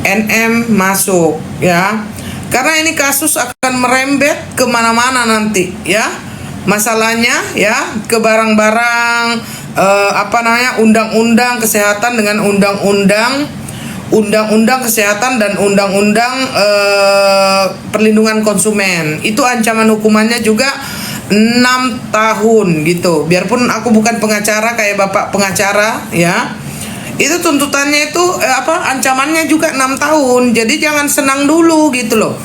NM masuk ya. Karena ini kasus akan merembet kemana-mana nanti ya. Masalahnya ya ke barang-barang undang-undang kesehatan dengan undang-undang kesehatan dan undang-undang perlindungan konsumen. Itu ancaman hukumannya juga 6 tahun gitu. Biarpun aku bukan pengacara kayak Bapak pengacara ya. Itu tuntutannya itu ancamannya juga 6 tahun. Jadi jangan senang dulu gitu loh.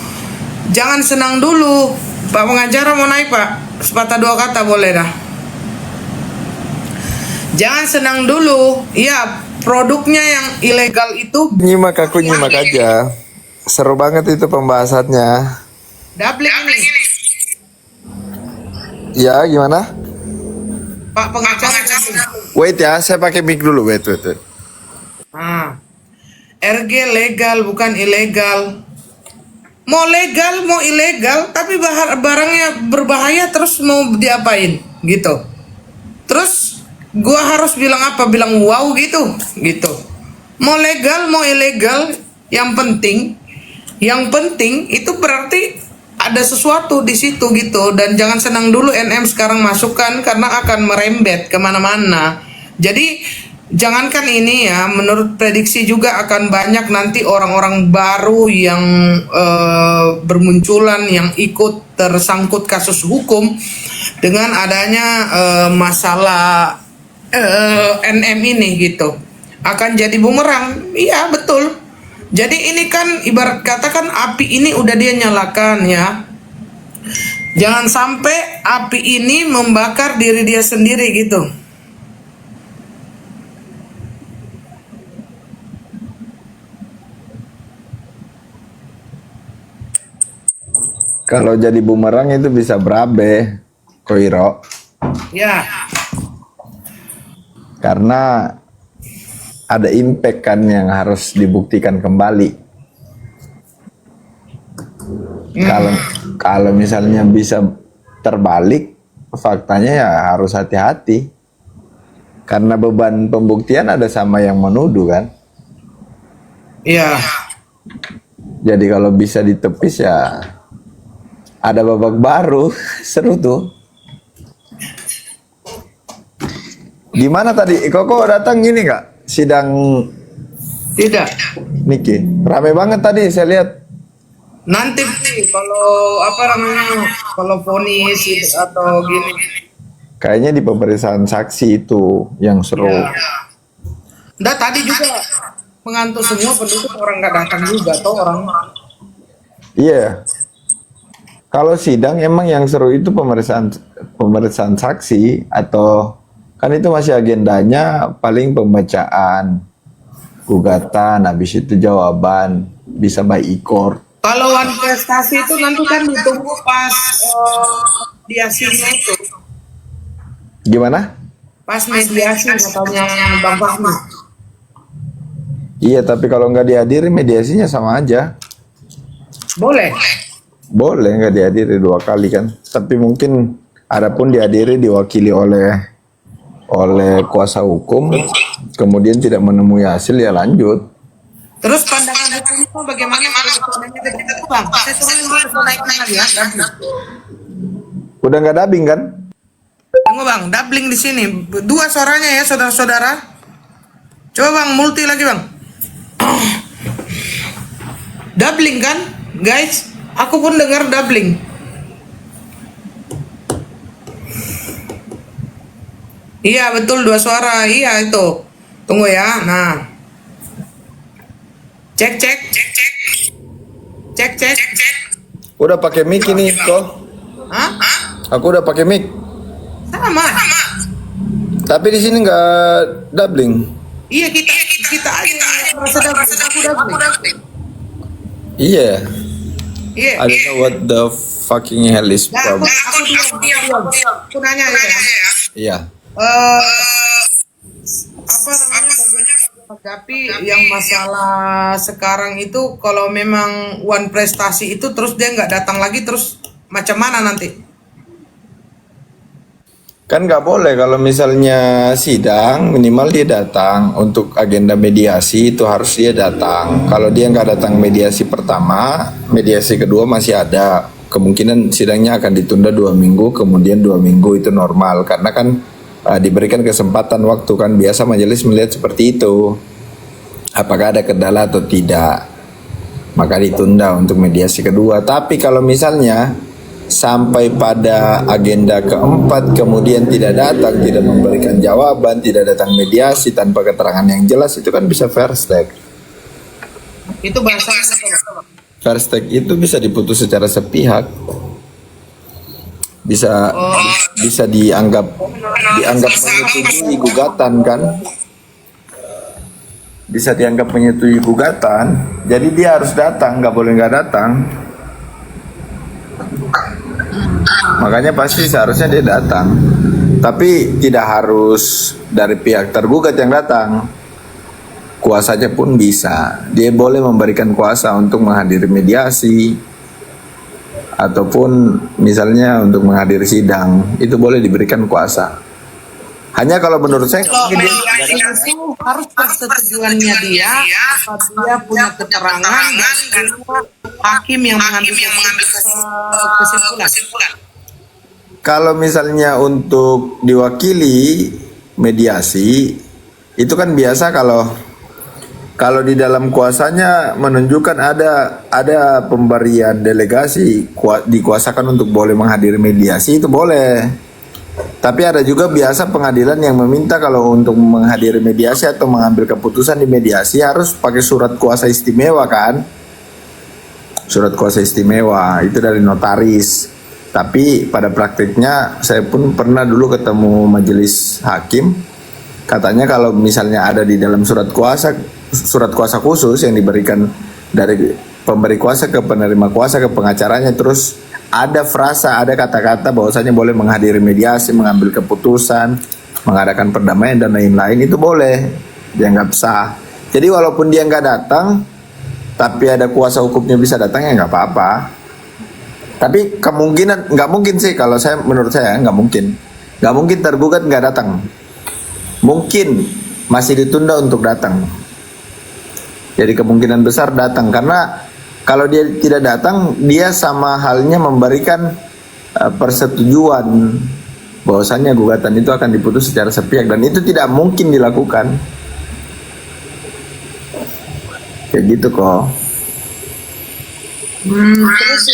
Jangan senang dulu. Pak pengacara mau naik, Pak. Sepatah dua kata boleh dah. Jangan senang dulu. Ya, produknya yang ilegal itu Nyimak aja. Seru banget itu pembahasannya. Dabling ini. Ya, gimana? Pak pengacara. Wait ya, saya pakai mic dulu. Wait. RG legal bukan ilegal. Mau legal mau ilegal, tapi barangnya berbahaya terus mau diapain gitu. Terus gua harus bilang apa? Bilang wow gitu. Mau legal mau ilegal, yang penting itu berarti ada sesuatu di situ gitu. Dan jangan senang dulu NM sekarang masukkan karena akan merembet kemana-mana. Jadi jangankan ini ya, menurut prediksi juga akan banyak nanti orang-orang baru yang bermunculan yang ikut tersangkut kasus hukum dengan adanya masalah NM ini gitu. Akan jadi bumerang. Iya betul. Jadi ini kan ibarat katakan api ini udah dia nyalakan ya. Jangan sampai api ini membakar diri dia sendiri gitu. Kalau jadi bumerang itu bisa berabe, Koiro. Ya. Karena ada impact kan yang harus dibuktikan kembali. Kalau misalnya bisa terbalik, faktanya ya harus hati-hati. Karena beban pembuktian ada sama yang menuduh kan. Iya. Jadi kalau bisa ditepis ya ada babak baru. Seru tuh. Gimana tadi? Koko datang gini nggak? Sidang Tidak. Niki. Rame banget tadi saya lihat. Nanti kalau kalau vonis atau gini. Kayaknya di pemeriksaan saksi itu yang seru. Ya. Nah, tadi juga mengantuk semua penduduk orang nggak datang juga atau orang. Iya. Kalau sidang emang yang seru itu pemeriksaan saksi atau kan itu masih agendanya paling pembacaan gugatan, habis itu jawaban bisa by e-court. Kalau one prestasi itu nanti kan ditunggu pas mediasinya itu. Gimana? Pas mediasi katanya Bang Fahmi. Iya, tapi kalau nggak dihadiri mediasinya sama aja. Boleh. Boleh nggak dihadiri 2 kali kan. Tapi mungkin adapun dihadiri diwakili oleh kuasa hukum, kemudian tidak menemui hasil ya lanjut. Terus pandangan hukumnya bagaimana Bang? Saya suruh naik lagi ya. Udah nggak dubbing kan? Tunggu Bang, doubling di sini. 2 suaranya ya saudara-saudara. Coba Bang, multi lagi Bang. Doubling kan, guys? Aku pun dengar doubling. Iya betul 2 suara. Iya itu. Tunggu ya. Nah. Cek. Udah pakai mic ini kok. Hah? Aku udah pakai mic. Sama. Tapi di sini nggak doubling. Iya kita aja merasa doubling. Iya. Iya. I don't know what the fucking hell is problem. Aku nanya ya. Iya. Tapi yang masalah sekarang itu kalau memang one prestasi itu terus dia nggak datang lagi terus macam mana nanti? Kan nggak boleh kalau misalnya sidang minimal dia datang untuk agenda mediasi itu harus dia datang. Kalau dia nggak datang mediasi pertama, mediasi kedua masih ada kemungkinan sidangnya akan ditunda 2 minggu, kemudian 2 minggu itu normal karena kan diberikan kesempatan waktu kan biasa majelis melihat seperti itu. Apakah ada kendala atau tidak, maka ditunda untuk mediasi kedua. Tapi kalau misalnya sampai pada agenda keempat kemudian tidak datang, tidak memberikan jawaban, tidak datang mediasi tanpa keterangan yang jelas, itu kan bisa first take. Itu bahasanya. First take itu bisa diputus secara sepihak, bisa bisa dianggap menyetujui gugatan kan, bisa dianggap menyetujui gugatan. Jadi dia harus datang, nggak boleh nggak datang. Makanya pasti seharusnya dia datang. Tapi tidak harus dari pihak tergugat yang datang. Kuasanya pun bisa. Dia boleh memberikan kuasa untuk menghadiri mediasi ataupun misalnya untuk menghadiri sidang. Itu boleh diberikan kuasa. Hanya kalau menurut saya Kalau mediasi itu harus persetujuannya dia, apa dia punya keterangan dan hakim yang mengambil kesimpulan. kalau misalnya untuk diwakili mediasi itu kan biasa kalau di dalam kuasanya menunjukkan ada pemberian delegasi dikuasakan untuk boleh menghadiri mediasi itu boleh. Tapi ada juga biasa pengadilan yang meminta kalau untuk menghadiri mediasi atau mengambil keputusan di mediasi harus pakai surat kuasa istimewa kan? Surat kuasa istimewa itu dari notaris. Tapi pada praktiknya saya pun pernah dulu ketemu majelis hakim. Katanya kalau misalnya ada di dalam surat kuasa khusus yang diberikan dari pemberi kuasa ke penerima kuasa ke pengacaranya, terus ada frasa, ada kata-kata bahwasanya boleh menghadiri mediasi, mengambil keputusan, mengadakan perdamaian dan lain-lain, itu boleh dianggap sah. Jadi walaupun dia nggak datang, tapi ada kuasa hukumnya bisa datang ya nggak apa-apa. Tapi kemungkinan nggak mungkin sih kalau menurut saya nggak mungkin tergugat nggak datang. Mungkin masih ditunda untuk datang. Jadi kemungkinan besar datang karena kalau dia tidak datang, dia sama halnya memberikan persetujuan bahwasannya gugatan itu akan diputus secara sepihak dan itu tidak mungkin dilakukan. Kayak gitu kok. Terus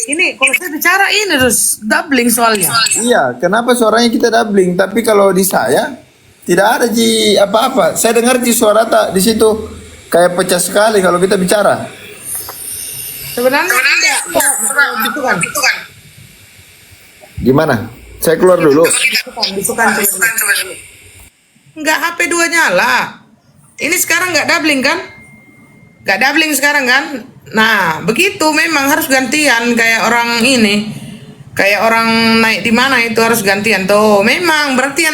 ini kalau saya bicara ini terus doubling soalnya. Iya, kenapa suaranya kita doubling? Tapi kalau di saya tidak ada apa-apa. Saya dengar suara di situ kayak pecah sekali kalau kita bicara. Sebenarnya tidak. Gitu kan. Gimana? Saya keluar dulu. Bisukan. Enggak, HP 2 nyala. Ini sekarang nggak doubling kan? Nggak doubling sekarang kan? Nah, begitu memang harus gantian kayak orang ini. Kayak orang naik di mana itu harus gantian tuh. Memang berarti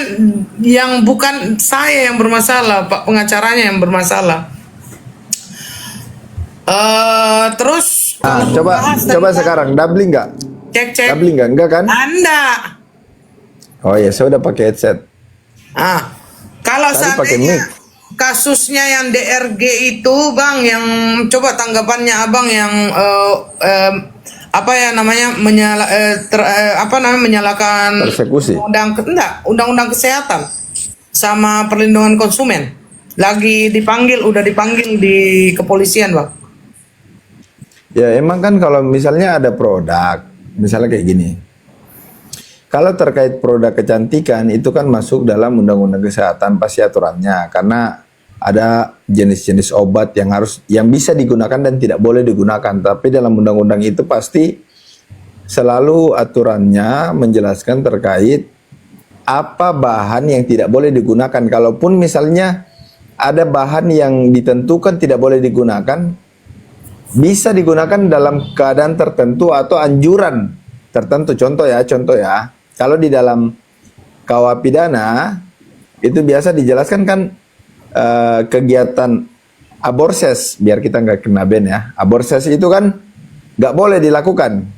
yang bukan saya yang bermasalah, Pak pengacaranya yang bermasalah. Terus coba sekarang doubling nggak? Cek. Doubling nggak? Enggak kan? Anda. Oh ya, saya udah pakai headset. Kalau Tadi pakai seandainya mic. kasusnya yang DRG itu, Bang, yang coba tanggapannya Abang yang apa ya namanya menyalakan Persekusi. undang-undang kesehatan sama perlindungan konsumen. Udah dipanggil di kepolisian, Bang. Ya emang kan kalau misalnya ada produk, misalnya kayak gini. Kalau terkait produk kecantikan itu kan masuk dalam undang-undang kesehatan pasti aturannya karena ada jenis-jenis obat yang bisa digunakan dan tidak boleh digunakan. Tapi dalam undang-undang itu pasti selalu aturannya menjelaskan terkait apa bahan yang tidak boleh digunakan. Kalaupun misalnya ada bahan yang ditentukan tidak boleh digunakan, bisa digunakan dalam keadaan tertentu atau anjuran tertentu. Contoh ya, kalau di dalam KUH pidana itu biasa dijelaskan kan kegiatan aborses, biar kita nggak kena ban ya. Aborses itu kan nggak boleh dilakukan.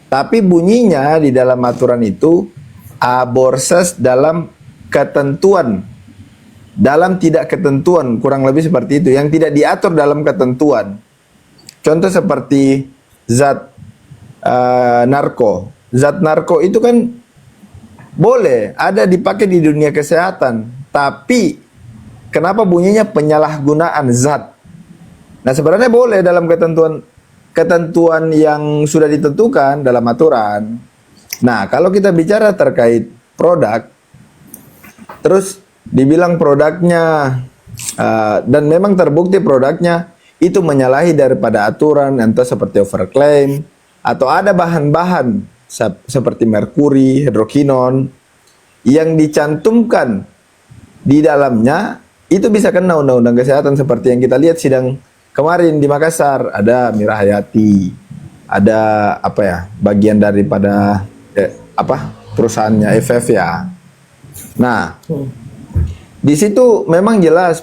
Tapi bunyinya di dalam aturan itu aborses dalam ketentuan, dalam tidak ketentuan, kurang lebih seperti itu, yang tidak diatur dalam ketentuan. Contoh seperti zat narko. Zat narko itu kan boleh ada dipakai di dunia kesehatan, tapi kenapa bunyinya penyalahgunaan zat? Nah, sebenarnya boleh dalam ketentuan yang sudah ditentukan dalam aturan. Nah, kalau kita bicara terkait produk, terus dibilang produknya dan memang terbukti produknya itu menyalahi daripada aturan, entah seperti overclaim atau ada bahan-bahan seperti merkuri, hidrokinon yang dicantumkan di dalamnya, itu bisa kena undang-undang kesehatan seperti yang kita lihat sidang kemarin di Makassar. Ada Mira Hayati, ada apa ya, bagian daripada perusahaannya FF ya. Nah, di situ memang jelas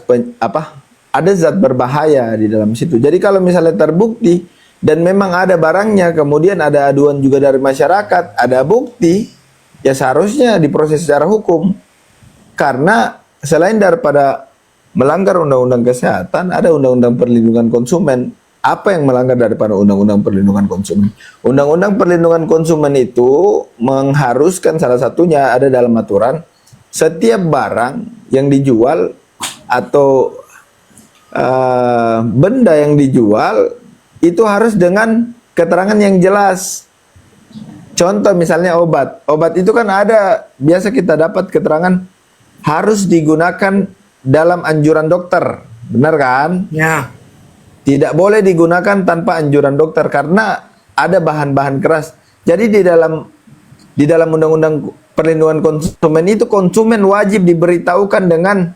ada zat berbahaya di dalam situ. Jadi kalau misalnya terbukti dan memang ada barangnya, kemudian ada aduan juga dari masyarakat, ada bukti, ya seharusnya diproses secara hukum. Karena selain daripada melanggar undang-undang kesehatan, ada undang-undang perlindungan konsumen. Apa yang melanggar daripada undang-undang perlindungan konsumen? Undang-undang perlindungan konsumen itu mengharuskan, salah satunya ada dalam aturan, setiap barang yang dijual atau benda yang dijual itu harus dengan keterangan yang jelas. Contoh misalnya obat. Obat itu kan ada, biasa kita dapat keterangan harus digunakan dalam anjuran dokter. Benar kan? Ya. Tidak boleh digunakan tanpa anjuran dokter karena ada bahan-bahan keras. Jadi di dalam undang-undang perlindungan konsumen itu, konsumen wajib diberitahukan dengan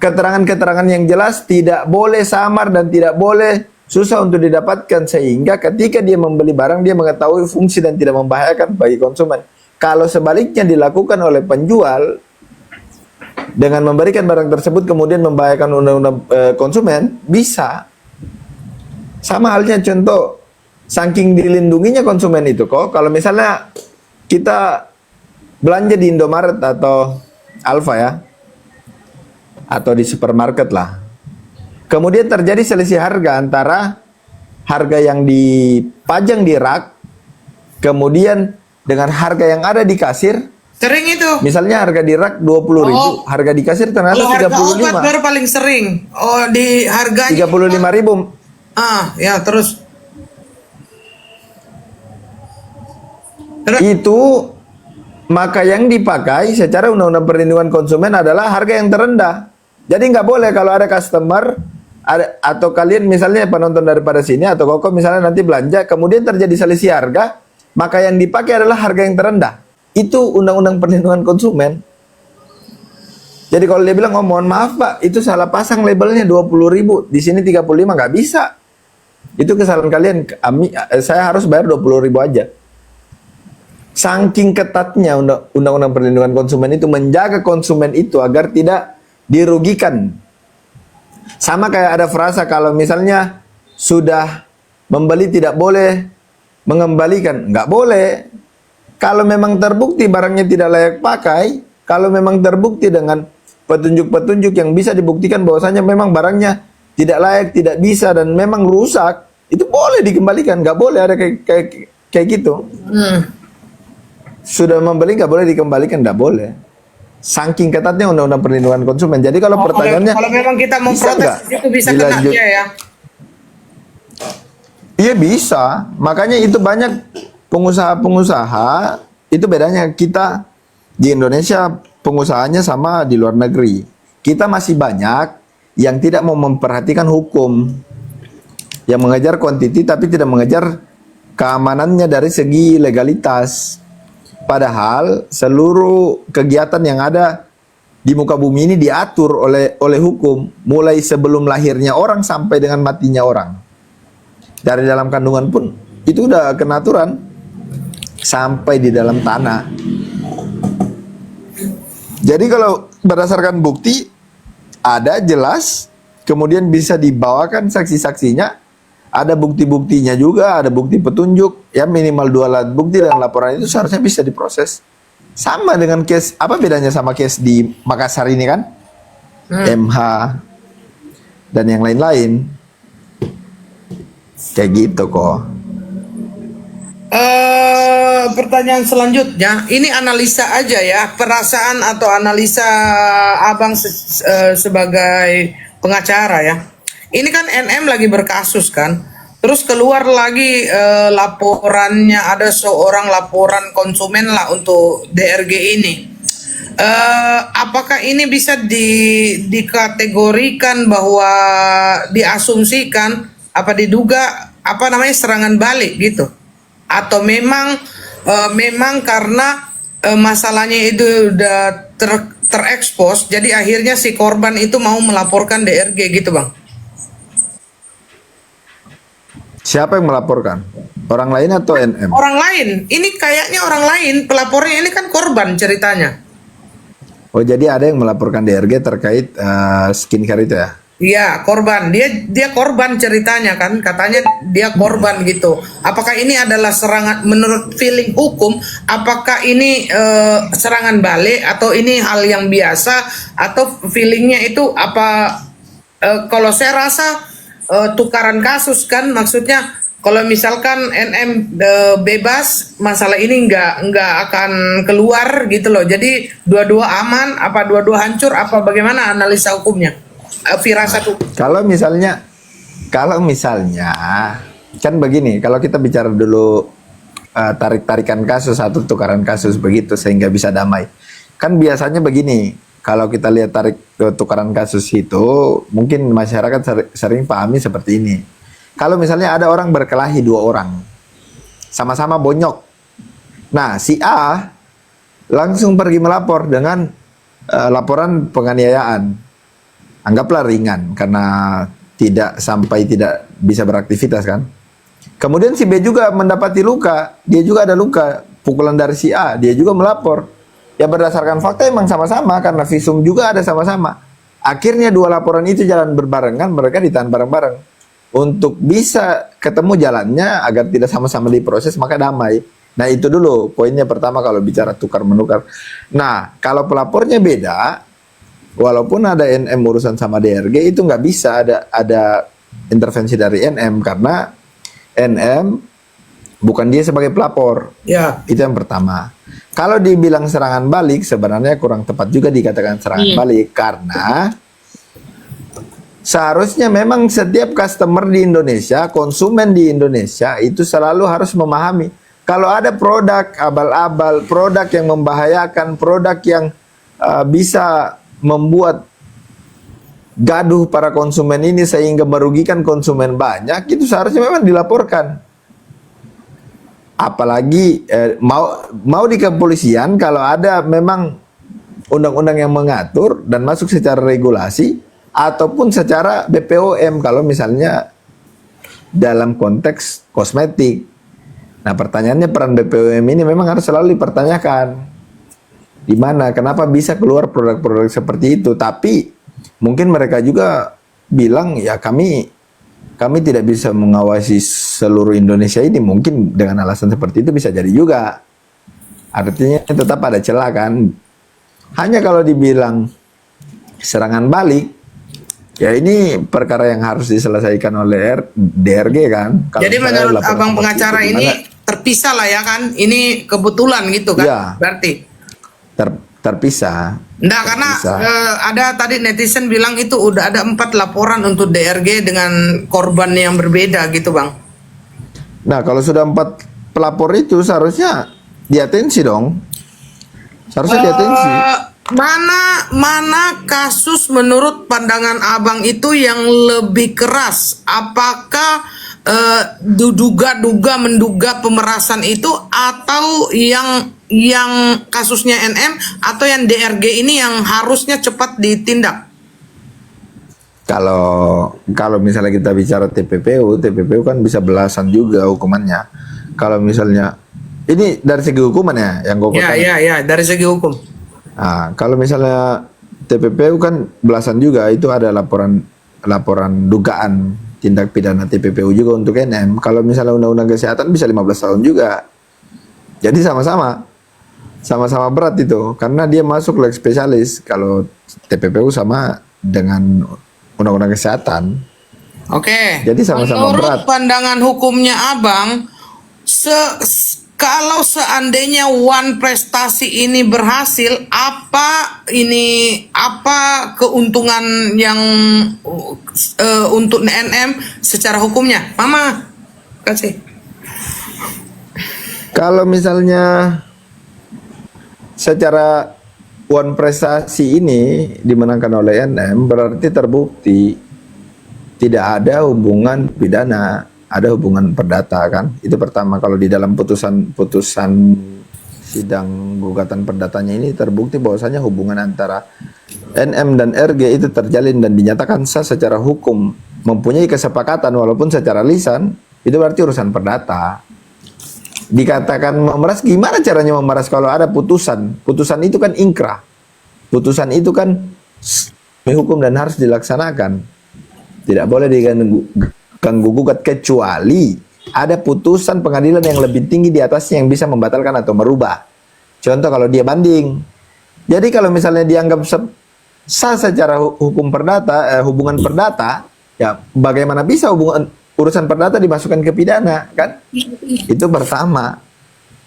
keterangan-keterangan yang jelas, tidak boleh samar dan tidak boleh susah untuk didapatkan, sehingga ketika dia membeli barang dia mengetahui fungsi dan tidak membahayakan bagi konsumen. Kalau sebaliknya dilakukan oleh penjual dengan memberikan barang tersebut kemudian membahayakan undang-undang konsumen, bisa. Sama halnya contoh, saking dilindunginya konsumen itu kok, kalau misalnya kita belanja di Indomaret atau Alfa ya, atau di supermarket lah, kemudian terjadi selisih harga antara harga yang dipajang di rak, kemudian dengan harga yang ada di kasir. Sering itu. Misalnya harga di rak 20.000, harga di kasir ternyata Kalau harga obat 35. baru paling sering. Oh, di harganya 35.000. ya terus. Itu maka yang dipakai secara undang-undang perlindungan konsumen adalah harga yang terendah. Jadi nggak boleh kalau ada customer atau kalian misalnya penonton daripada sini atau Koko misalnya nanti belanja kemudian terjadi selisih harga, maka yang dipakai adalah harga yang terendah. Itu undang-undang perlindungan konsumen. Jadi kalau dia bilang, oh mohon maaf Pak, itu salah pasang labelnya 20.000, di sini 35, nggak bisa. Itu kesalahan kalian. Saya harus bayar 20.000 aja. Saking ketatnya undang-undang perlindungan konsumen itu menjaga konsumen itu agar tidak dirugikan. Sama kayak ada frasa kalau misalnya sudah membeli tidak boleh mengembalikan, nggak boleh. Kalau memang terbukti barangnya tidak layak pakai, kalau memang terbukti dengan petunjuk-petunjuk yang bisa dibuktikan bahwasanya memang barangnya tidak layak, tidak bisa dan memang rusak, itu boleh dikembalikan, nggak boleh ada kayak gitu. Sudah membeli nggak boleh dikembalikan, nggak boleh. Saking ketatnya undang-undang perlindungan konsumen. Jadi kalau pertanyaannya, kalau memang kita mau protes itu bisa kena dia ya. Iya bisa, makanya itu banyak pengusaha-pengusaha, itu bedanya kita di Indonesia pengusahanya sama di luar negeri. Kita masih banyak yang tidak mau memperhatikan hukum, yang mengejar kuantiti tapi tidak mengejar keamanannya dari segi legalitas. Padahal seluruh kegiatan yang ada di muka bumi ini diatur oleh hukum, mulai sebelum lahirnya orang sampai dengan matinya orang. Dari dalam kandungan pun itu udah kena aturan. Sampai di dalam tanah. Jadi kalau berdasarkan bukti ada jelas, kemudian bisa dibawakan saksi-saksinya, ada bukti-buktinya juga, ada bukti petunjuk, ya minimal 2 alat bukti dan laporan itu seharusnya bisa diproses. Sama dengan case, apa bedanya sama case di Makassar ini kan? MH dan yang lain-lain. Kayak gitu kok. Pertanyaan selanjutnya, ini analisa aja ya, perasaan atau analisa abang sebagai pengacara ya. Ini kan NM lagi berkasus kan, terus keluar lagi laporannya, ada seorang laporan konsumen lah untuk DRG ini. Apakah ini bisa dikategorikan bahwa diasumsikan apa diduga apa namanya serangan balik gitu? Atau memang karena masalahnya itu udah terekspos, jadi akhirnya si korban itu mau melaporkan DRG gitu bang? Siapa yang melaporkan? Orang lain atau NM? Orang lain, ini kayaknya orang lain pelapornya, ini kan korban ceritanya. Oh, jadi ada yang melaporkan DRG terkait skincare itu ya? Iya, korban. Dia korban ceritanya kan, katanya dia korban gitu. Apakah ini adalah serangan menurut feeling hukum? Apakah ini serangan balik atau ini hal yang biasa atau feelingnya itu apa? Kalau saya rasa tukaran kasus kan, maksudnya kalau misalkan NM bebas, masalah ini nggak akan keluar gitu loh. Jadi dua-dua aman, apa dua-dua hancur, apa bagaimana analisa hukumnya? Firasat hukum. Kalau misalnya kan begini, kalau kita bicara dulu tarik-tarikan kasus atau tukaran kasus begitu sehingga bisa damai. Kan biasanya begini, kalau kita lihat tarik tukaran kasus itu, mungkin masyarakat sering pahami seperti ini. Kalau misalnya ada orang berkelahi dua orang, sama-sama bonyok. Nah, si A langsung pergi melapor dengan laporan penganiayaan. Anggaplah ringan karena tidak bisa beraktivitas kan. Kemudian si B juga mendapati luka, dia juga ada luka, pukulan dari si A, dia juga melapor. Ya berdasarkan fakta emang sama-sama karena visum juga ada sama-sama. Akhirnya dua laporan itu jalan berbarengan, mereka ditahan bareng-bareng. Untuk bisa ketemu jalannya agar tidak sama-sama diproses maka damai. Nah itu dulu poinnya pertama kalau bicara tukar-menukar. Nah kalau pelapornya beda, walaupun ada NM urusan sama DRG itu nggak bisa ada intervensi dari NM karena NM bukan dia sebagai pelapor. Ya. Itu yang pertama. Kalau dibilang serangan balik sebenarnya kurang tepat juga dikatakan serangan balik karena seharusnya memang setiap customer di Indonesia, konsumen di Indonesia itu selalu harus memahami kalau ada produk abal-abal, produk yang membahayakan, produk yang bisa membuat gaduh para konsumen ini sehingga merugikan konsumen banyak, itu seharusnya memang dilaporkan. Apalagi mau di kepolisian kalau ada memang undang-undang yang mengatur dan masuk secara regulasi ataupun secara BPOM kalau misalnya dalam konteks kosmetik. Nah, pertanyaannya peran BPOM ini memang harus selalu dipertanyakan. Di mana, kenapa bisa keluar produk-produk seperti itu? Tapi mungkin mereka juga bilang ya kami tidak bisa mengawasi seluruh Indonesia ini. Mungkin dengan alasan seperti itu bisa jadi juga. Artinya tetap ada celah kan. Hanya kalau dibilang serangan balik, ya ini perkara yang harus diselesaikan oleh DRG kan. Kalau jadi menurut abang pengacara itu, ini terpisah lah ya kan? Ini kebetulan gitu kan? Ya, berarti terpisah. Enggak, karena ada tadi netizen bilang itu udah ada 4 laporan untuk DRG dengan korban yang berbeda gitu bang. Nah kalau sudah 4 pelapor itu seharusnya diatensi dong. Seharusnya diatensi. Mana kasus menurut pandangan abang itu yang lebih keras? Apakah menduga pemerasan itu atau yang kasusnya NM atau yang DRG ini yang harusnya cepat ditindak? Kalau misalnya kita bicara TPPU kan bisa belasan juga hukumannya. Kalau misalnya ini dari segi hukuman ya yang gue katakan. Ya dari segi hukum. Nah, kalau misalnya TPPU kan belasan juga, itu ada laporan dugaan tindak pidana TPPU juga untuk NM. Kalau misalnya undang-undang kesehatan bisa 15 tahun juga. Jadi sama-sama. Sama-sama berat itu karena dia masuk leg spesialis. Kalau TPPU sama dengan undang-undang kesehatan. Oke. Jadi sama-sama Menurut berat. pandangan hukumnya Abang, kalau seandainya one prestasi ini berhasil, apa keuntungan yang untuk NM secara hukumnya? Mama, kasih. Kalau misalnya secara one prestasi ini dimenangkan oleh NM, berarti terbukti tidak ada hubungan pidana, ada hubungan perdata kan. Itu pertama, kalau di dalam putusan sidang gugatan perdatanya ini terbukti bahwasanya hubungan antara NM dan RG itu terjalin dan dinyatakan sah secara hukum, mempunyai kesepakatan walaupun secara lisan, itu berarti urusan perdata. Dikatakan memeras, gimana caranya memeras kalau ada putusan? Putusan itu kan ingkrah. Putusan itu kan hukum dan harus dilaksanakan. Tidak boleh diganggu gugat kecuali ada putusan pengadilan yang lebih tinggi di atasnya yang bisa membatalkan atau merubah. Contoh kalau dia banding. Jadi kalau misalnya dianggap sah secara hukum perdata, hubungan perdata, ya bagaimana bisa urusan perdata dimasukkan ke pidana, kan? Itu pertama.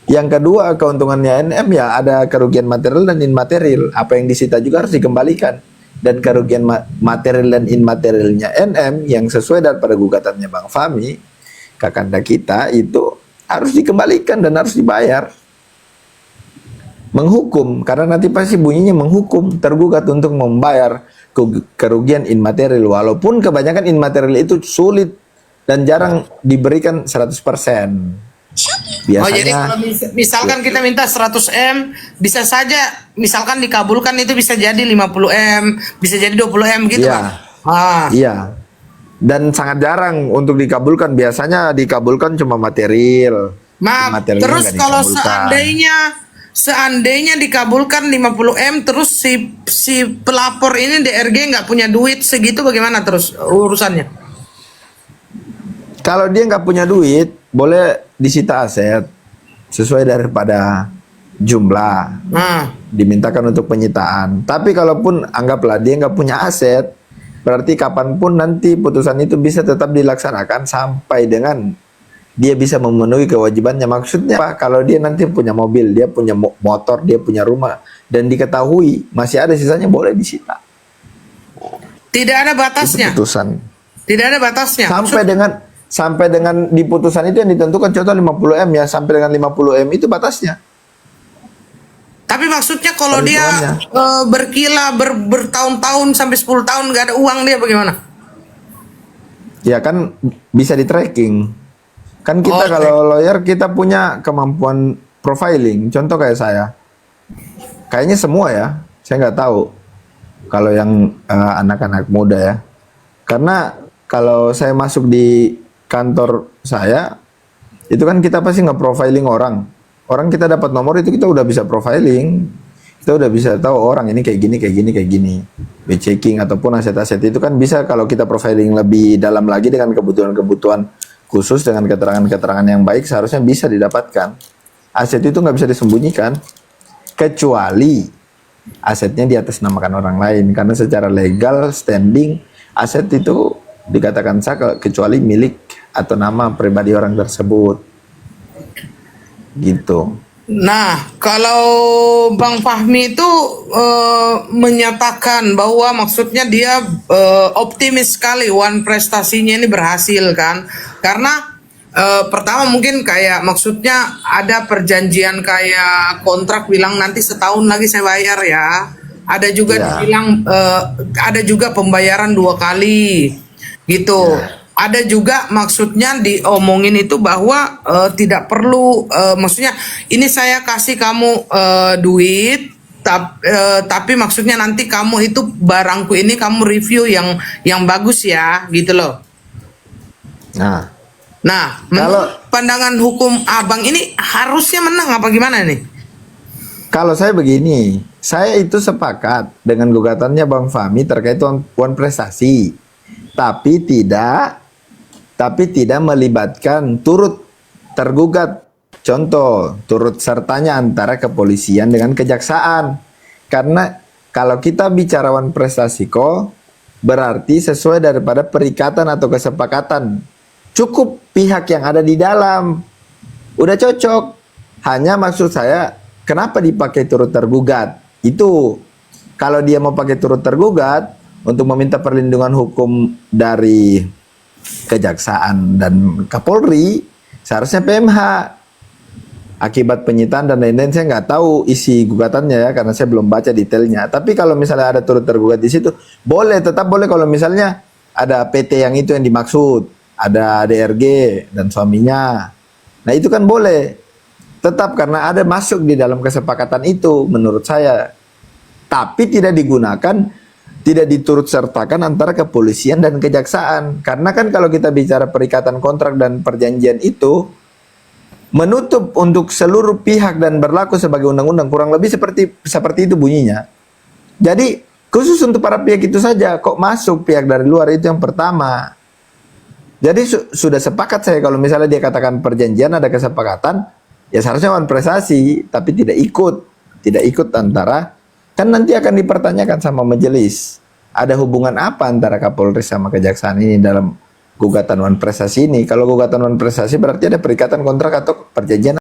Yang kedua, keuntungannya NM ya ada kerugian material dan immaterial. Apa yang disita juga harus dikembalikan. Dan kerugian material dan immaterialnya NM yang sesuai daripada gugatannya Bang Fahmi, kakanda kita, itu harus dikembalikan dan harus dibayar. Menghukum, karena nanti pasti bunyinya menghukum tergugat untuk membayar kerugian immaterial. Walaupun kebanyakan immaterial itu sulit dan jarang diberikan 100%. Biasanya, Oh, jadi kalau misalkan kita minta 100M, bisa saja misalkan dikabulkan itu bisa jadi 50M, bisa jadi 20M gitu iya, kan? Ah. iya. Dan sangat jarang untuk dikabulkan. Biasanya dikabulkan cuma material. Maaf, Materialnya terus nggak kalau dikabulkan. seandainya dikabulkan 50M, terus si pelapor ini DRG nggak punya duit segitu, bagaimana terus urusannya? Kalau dia nggak punya duit, boleh disita aset sesuai daripada jumlah. Nah, Dimintakan untuk penyitaan. Tapi kalaupun anggaplah dia nggak punya aset, berarti kapanpun nanti putusan itu bisa tetap dilaksanakan sampai dengan dia bisa memenuhi kewajibannya. Maksudnya apa? Kalau dia nanti punya mobil, dia punya motor, dia punya rumah, dan diketahui masih ada sisanya, boleh disita. tidak ada Itu batasnya. putusan. Tidak ada batasnya. Sampai dengan di putusan itu yang ditentukan contoh 50M ya, sampai dengan 50M itu batasnya. Tapi maksudnya kalau dia Perhitungannya. berkilah bertahun-tahun sampai 10 tahun nggak ada uang, dia bagaimana? Ya kan bisa di tracking. Kan kita kalau lawyer kita punya kemampuan profiling. Contoh kayak saya. Kayaknya semua ya. Saya nggak tahu kalau yang anak-anak muda ya. Karena kalau saya masuk di kantor saya, itu kan kita pasti nge-profiling orang. Orang kita dapat nomor itu kita udah bisa profiling. Kita udah bisa tahu orang ini kayak gini, kayak gini, kayak gini. Checking ataupun aset-aset itu kan bisa kalau kita profiling lebih dalam lagi dengan kebutuhan-kebutuhan khusus dengan keterangan-keterangan yang baik, seharusnya bisa didapatkan. Aset itu nggak bisa disembunyikan kecuali asetnya di atas namakan orang lain, karena secara legal standing aset itu dikatakan sah kecuali milik atau nama pribadi orang tersebut. Gitu. Nah, kalau Bang Fahmi itu menyatakan bahwa maksudnya dia optimis sekali one prestasinya ini berhasil kan, karena pertama mungkin kayak maksudnya ada perjanjian kayak kontrak bilang nanti setahun lagi saya bayar ya, ada juga dibilang ada juga pembayaran 2 kali gitu. Ada juga maksudnya diomongin itu bahwa tidak perlu, maksudnya ini saya kasih kamu duit, tapi maksudnya nanti kamu itu barangku ini kamu review yang bagus ya, gitu loh. Nah, menurut pandangan hukum Abang ini harusnya menang apa gimana nih? Kalau saya begini, saya itu sepakat dengan gugatannya Bang Fahmi terkait one prestasi, tapi tidak melibatkan turut tergugat contoh turut sertanya antara kepolisian dengan kejaksaan. Karena kalau kita bicara wan prestasi kok, berarti sesuai daripada perikatan atau kesepakatan. Cukup pihak yang ada di dalam. Udah cocok. Hanya maksud saya, kenapa dipakai turut tergugat? Itu, kalau dia mau pakai turut tergugat, untuk meminta perlindungan hukum dari Kejaksaan dan Kapolri, seharusnya PMH. Akibat penyitaan dan lain-lain, saya nggak tahu isi gugatannya ya, karena saya belum baca detailnya. Tapi kalau misalnya ada turut tergugat di situ, boleh, tetap boleh kalau misalnya ada PT yang itu yang dimaksud, ada DRG dan suaminya. Nah itu kan boleh, tetap karena ada masuk di dalam kesepakatan itu menurut saya. Tapi tidak digunakan, tidak diturut sertakan antara kepolisian dan kejaksaan. Karena kan kalau kita bicara perikatan kontrak dan perjanjian itu menutup untuk seluruh pihak dan berlaku sebagai undang-undang, kurang lebih seperti itu bunyinya. Jadi khusus untuk para pihak itu saja, kok masuk pihak dari luar, itu yang pertama. Jadi sudah sepakat saya kalau misalnya dia katakan perjanjian ada kesepakatan, ya seharusnya wan prestasi, tapi tidak ikut antara, kan nanti akan dipertanyakan sama majelis. Ada hubungan apa antara Kapolri sama kejaksaan ini dalam gugatan wan prestasi ini? Kalau gugatan wan prestasi berarti ada perikatan kontrak atau perjanjian